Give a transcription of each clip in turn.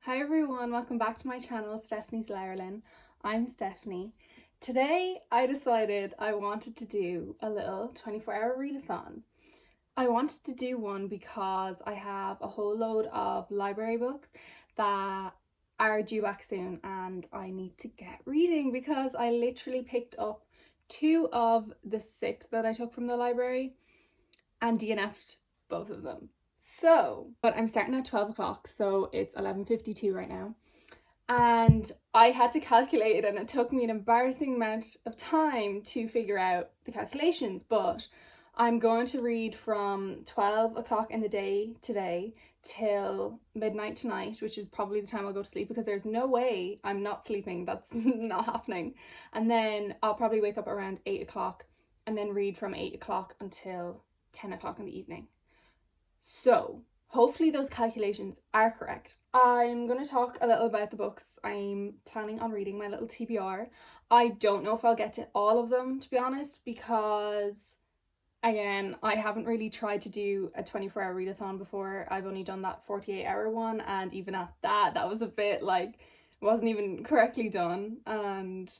Hi everyone, welcome back to my channel, Stephanie's Lerlin. I'm Stephanie. Today I decided I wanted to do a little 24-hour readathon. I wanted to do one because I have a whole load of library books that are due back soon and I need to get reading because I literally picked up 2 of the 6 that I took from the library and DNF'd both of them. But I'm starting at 12 o'clock, so it's 11:52 right now. And I had to calculate it and it took me an embarrassing amount of time to figure out the calculations, but I'm going to read from 12 o'clock in the day today till midnight tonight, which is probably the time I'll go to sleep because there's no way I'm not sleeping. That's not happening. And then I'll probably wake up around 8 o'clock and then read from 8 o'clock until 10 o'clock in the evening. So hopefully those calculations are correct. I'm going to talk a little about the books I'm planning on reading, my little TBR. I don't know if I'll get to all of them, to be honest, because again, I haven't really tried to do a 24-hour readathon before. I've only done that 48-hour one, and even at that was a bit like, wasn't even correctly done, and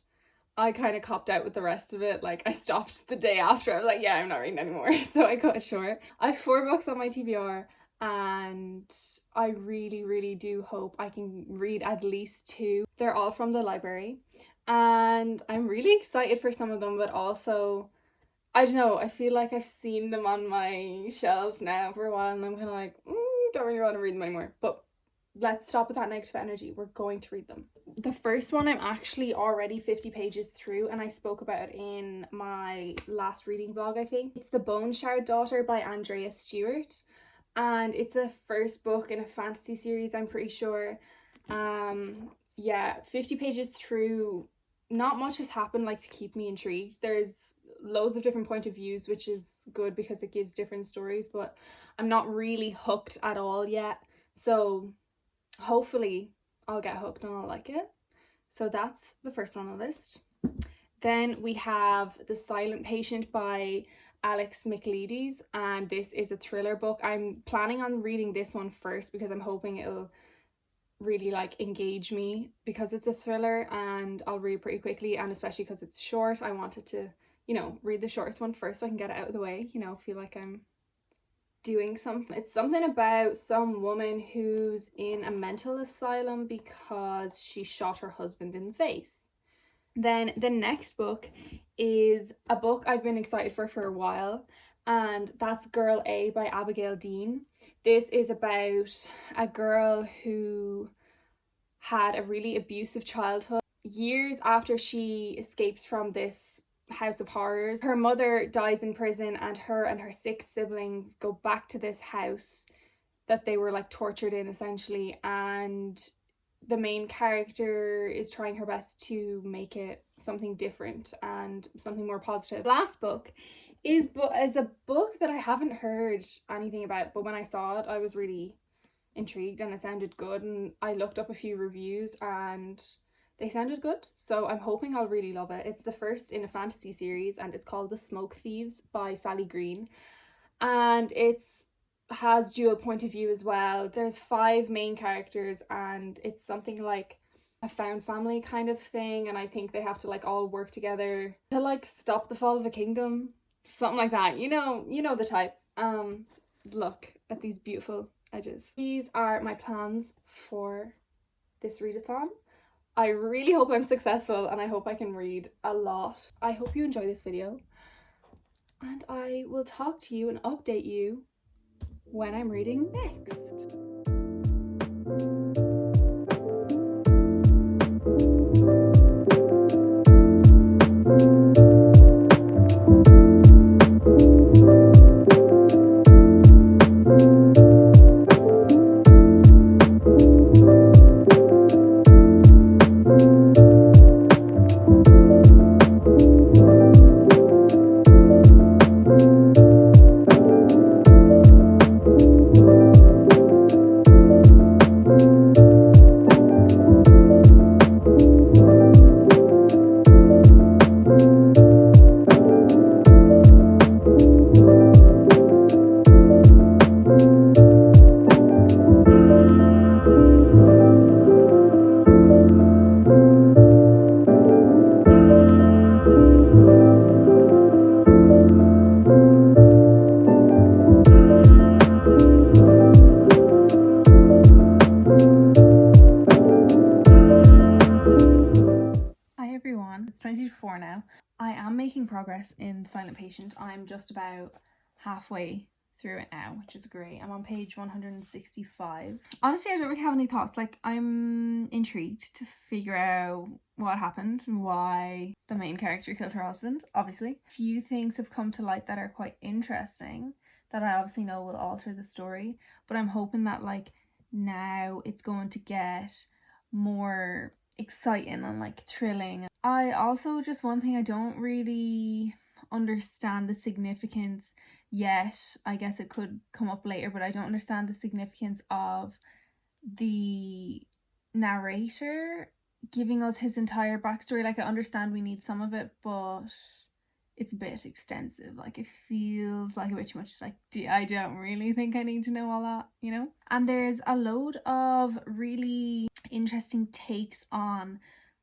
I kind of copped out with the rest of it. Like, I stopped the day after. I was like, yeah, I'm not reading anymore. So I cut it short. I have 4 books on my TBR and I really do hope I can read at least 2. They're all from the library and I'm really excited for some of them, but also, I don't know, I feel like I've seen them on my shelf now for a while and I'm kind of like, don't really want to read them anymore. But let's stop with that negative energy. We're going to read them. The first one I'm actually already 50 pages through and I spoke about it in my last reading vlog, I think. It's The Bone Shard Daughter by Andrea Stewart, and it's the first book in a fantasy series, I'm pretty sure. Yeah, 50 pages through, not much has happened like to keep me intrigued. There's loads of different point of views, which is good because it gives different stories, but I'm not really hooked at all yet. So hopefully I'll get hooked and I'll like it. So that's the first one on the list. Then we have The Silent Patient by Alex Michaelides, and this is a thriller book. I'm planning on reading this one first because I'm hoping it'll really like engage me because it's a thriller and I'll read pretty quickly, and especially because it's short, I wanted to, read the shortest one first so I can get it out of the way, feel like I'm doing something. It's something about some woman who's in a mental asylum because she shot her husband in the face. Then the next book is a book I've been excited for a while, and that's Girl A by Abigail Dean. This is about a girl who had a really abusive childhood. Years after she escapes from this house of horrors, her mother dies in prison and her 6 siblings go back to this house that they were like tortured in essentially, and the main character is trying her best to make it something different and something more positive. The last book is a book that I haven't heard anything about, but when I saw it I was really intrigued and it sounded good, and I looked up a few reviews and they sounded good, so I'm hoping I'll really love it. It's the first in a fantasy series and it's called The Smoke Thieves by Sally Green, and has dual point of view as well. There's 5 main characters and it's something like a found family kind of thing, and I think they have to like all work together to like stop the fall of a kingdom, something like that. You know the type. Look at these beautiful edges. These are my plans for this readathon. I really hope I'm successful and I hope I can read a lot. I hope you enjoy this video and I will talk to you and update you when I'm reading next. progress in Silent Patient. I'm just about halfway through it now, which is great. I'm on page 165. Honestly, I don't really have any thoughts. Like, I'm intrigued to figure out what happened and why the main character killed her husband, obviously. A few things have come to light that are quite interesting that I obviously know will alter the story, but I'm hoping that like now it's going to get more exciting and like thrilling. I also, just one thing, I don't really understand the significance yet. I guess it could come up later, but I don't understand the significance of the narrator giving us his entire backstory. Like, I understand we need some of it, but it's a bit extensive. Like, it feels like a bit too much. Like, I don't really think I need to know all that, you know? And there's a load of really interesting takes on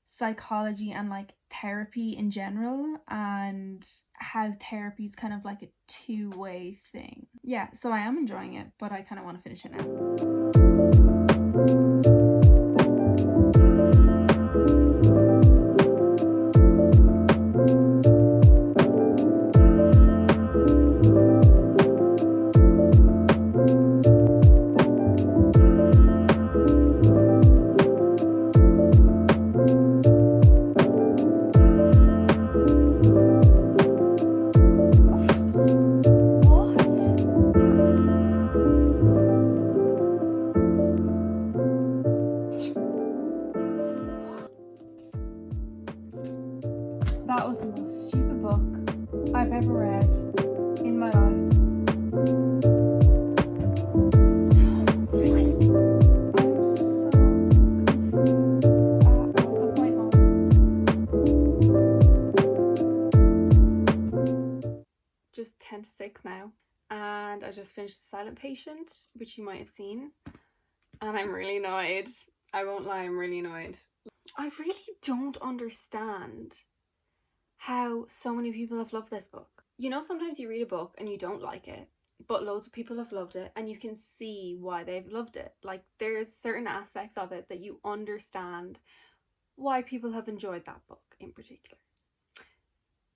psychology and like therapy in general, and how therapy is kind of like a two-way thing. Yeah, so I am enjoying it, but I kind of want to finish it now. That was the most stupid book I've ever read in my life. I'm so confused at what the point was. Just 10 to 6 now, and I just finished The Silent Patient, which you might have seen, and I'm really annoyed. I won't lie, I'm really annoyed. I really don't understand how so many people have loved this book. You know, sometimes you read a book and you don't like it, but loads of people have loved it and you can see why they've loved it. Like, there's certain aspects of it that you understand why people have enjoyed that book in particular.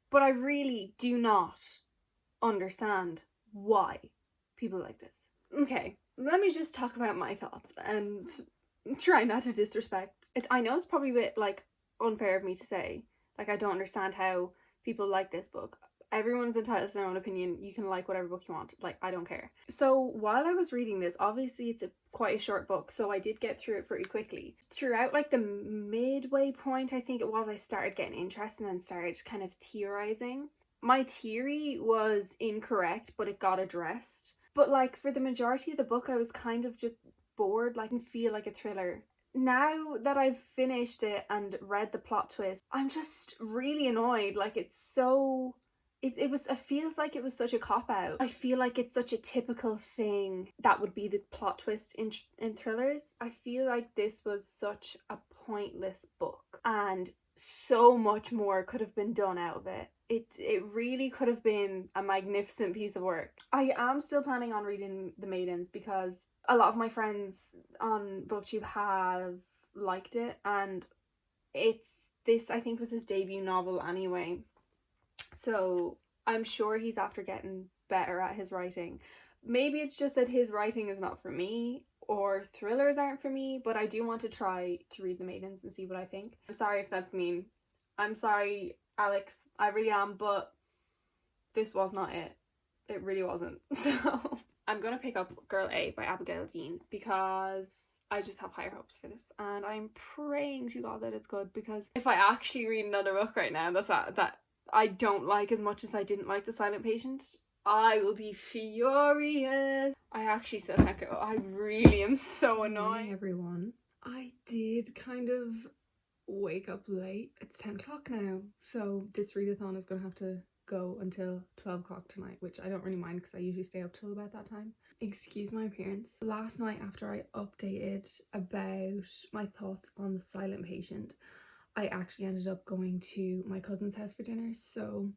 But I really do not understand why people like this. Okay, let me just talk about my thoughts and try not to disrespect. I know it's probably a bit like unfair of me to say, like, I don't understand how people like this book. Everyone's entitled to their own opinion. You can like whatever book you want. Like, I don't care. So while I was reading this, obviously it's quite a short book, so I did get through it pretty quickly. Throughout like the midway point, I think it was, I started getting interested and started kind of theorizing. My theory was incorrect, but it got addressed. But like for the majority of the book, I was kind of just bored. Like, didn't feel like a thriller. Now that I've finished it and read the plot twist, I'm just really annoyed. Like, it's so... It feels like it was such a cop-out. I feel like it's such a typical thing that would be the plot twist in thrillers. I feel like this was such a pointless book, and so much more could have been done out of it. It really could have been a magnificent piece of work. I am still planning on reading The Maidens because a lot of my friends on BookTube have liked it, and this I think was his debut novel anyway, so I'm sure he's after getting better at his writing. Maybe it's just that his writing is not for me, or thrillers aren't for me, but I do want to try to read The Maidens and see what I think. I'm sorry if that's mean. I'm sorry, Alex, I really am, but this was not it. It really wasn't. So I'm gonna pick up Girl A by Abigail Dean because I just have higher hopes for this, and I'm praying to God that it's good, because if I actually read another book right now that I don't like as much as I didn't like The Silent Patient, I will be furious. I actually still can't go. I really am so annoyed. Good morning, everyone. I did kind of wake up late. It's 10 o'clock now, so this readathon is gonna have to go until 12 o'clock tonight, which I don't really mind because I usually stay up till about that time. Excuse my appearance. Last night, after I updated about my thoughts on The Silent Patient, I actually ended up going to my cousin's house for dinner, so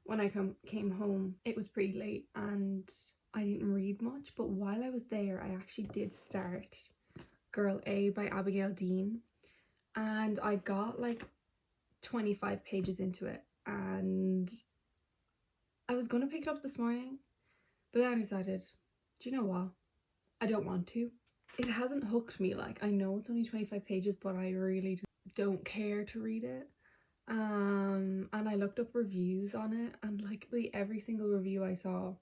when I came home it was pretty late and I didn't read much, but while I was there I actually did start Girl A by Abigail Dean, and I got like 25 pages into it, and I was going to pick it up this morning, but then I decided, do you know what? I don't want to. It hasn't hooked me. Like, I know it's only 25 pages, but I really don't care to read it. And I looked up reviews on it, and like every single review I saw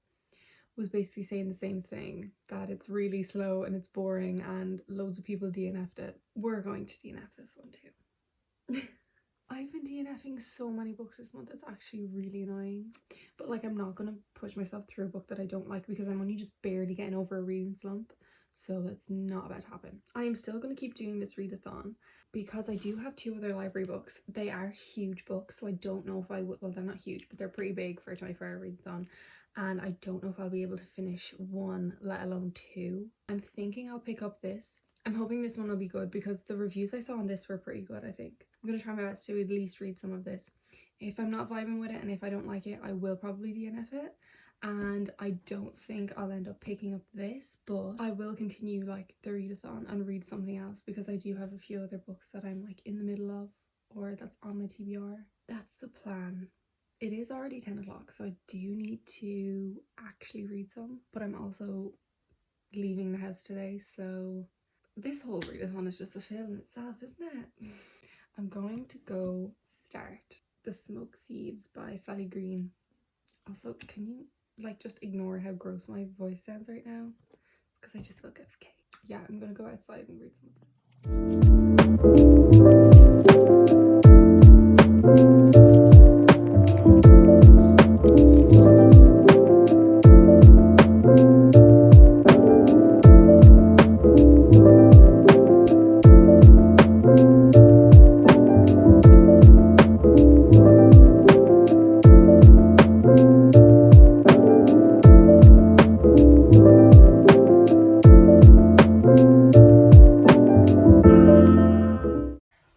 was basically saying the same thing, that it's really slow and it's boring and loads of people DNF'd it. We're going to DNF this one too. I've been DNFing so many books this month, it's actually really annoying. But like, I'm not gonna push myself through a book that I don't like because I'm only just barely getting over a reading slump. So that's not about to happen. I am still going to keep doing this readathon because I do have 2 other library books. They are huge books, so I don't know if I would, well, they're not huge, but they're pretty big for a 24-hour readathon. And I don't know if I'll be able to finish 1, let alone 2. I'm thinking I'll pick up this. I'm hoping this one will be good because the reviews I saw on this were pretty good, I think. I'm going to try my best to at least read some of this. If I'm not vibing with it and if I don't like it, I will probably DNF it. And I don't think I'll end up picking up this, but I will continue like the readathon and read something else because I do have a few other books that I'm like in the middle of or that's on my TBR. That's the plan. It is already 10 o'clock, so I do need to actually read some, but I'm also leaving the house today, so this whole readathon is just a fail in itself, isn't it? I'm going to go start The Smoke Thieves by Sally Green. Also, can you like just ignore how gross my voice sounds right now? It's because I just woke up. Okay. Yeah, I'm gonna go outside and read some of this.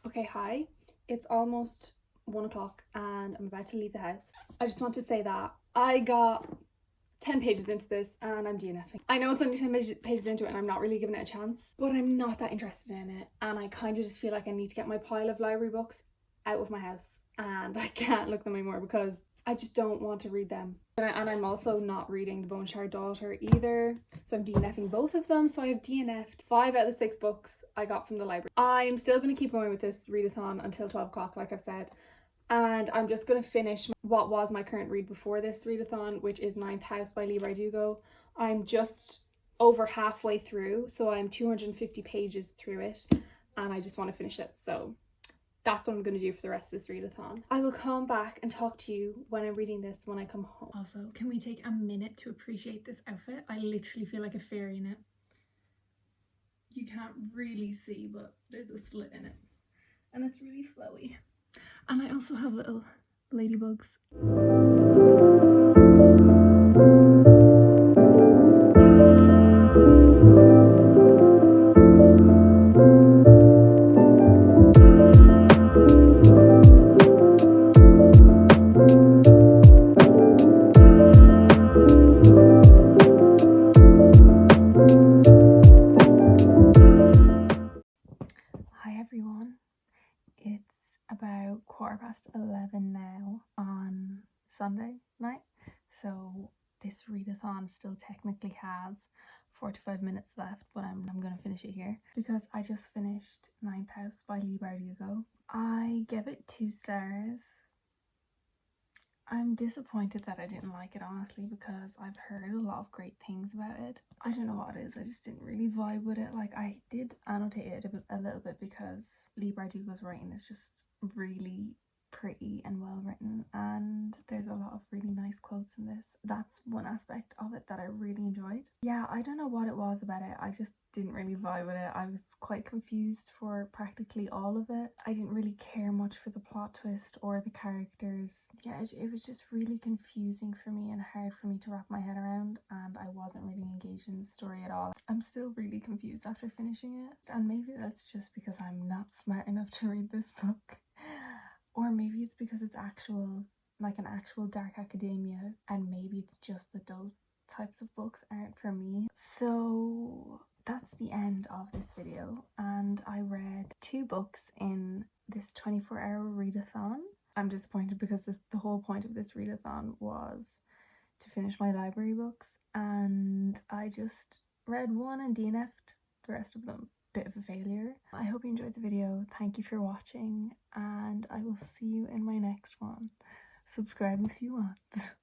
Okay, hi. It's almost 1 o'clock and I'm about to leave the house. I just want to say that I got 10 pages into this and I'm DNFing. I know it's only 10 pages into it and I'm not really giving it a chance, but I'm not that interested in it, and I kind of just feel like I need to get my pile of library books out of my house and I can't look at them anymore because I just don't want to read them. And I'm also not reading The Bone Shard Daughter either, so I'm DNFing both of them. So I have DNF'd 5 out of the 6 books I got from the library. I'm still going to keep going with this readathon until 12 o'clock, like I've said. And I'm just going to finish what was my current read before this readathon, which is Ninth House by Lee Bardugo. I'm just over halfway through, so I'm 250 pages through it, and I just want to finish it. So that's what I'm going to do for the rest of this readathon. I will come back and talk to you when I'm reading this when I come home. Also, can we take a minute to appreciate this outfit? I literally feel like a fairy in it. You can't really see, but there's a slit in it. And it's really flowy. And I also have little ladybugs. Hi everyone. It's about 11:15 now on Sunday night, so this readathon still technically has 45 minutes left, but I'm gonna finish it here because I just finished Ninth House by Lee Bardugo. I give it 2 stars. I'm disappointed that I didn't like it, honestly, because I've heard a lot of great things about it. I don't know what it is, I just didn't really vibe with it. Like, I did annotate it a little bit because Lee Bardugo's writing is just really pretty and well written, and there's a lot of really nice quotes in this. That's one aspect of it that I really enjoyed. Yeah, I don't know what it was about it, I just didn't really vibe with it. I was quite confused for practically all of it. I didn't really care much for the plot twist or the characters. Yeah, it was just really confusing for me and hard for me to wrap my head around, and I wasn't really engaged in the story at all. I'm still really confused after finishing it, and maybe that's just because I'm not smart enough to read this book. Or maybe it's because it's an actual dark academia, and maybe it's just that those types of books aren't for me. So that's the end of this video, and I read 2 books in this 24-hour readathon. I'm disappointed because the whole point of this readathon was to finish my library books, and I just read one and DNF'd the rest of them. Bit of a failure. I hope you enjoyed the video. Thank you for watching, and I will see you in my next one. Subscribe if you want.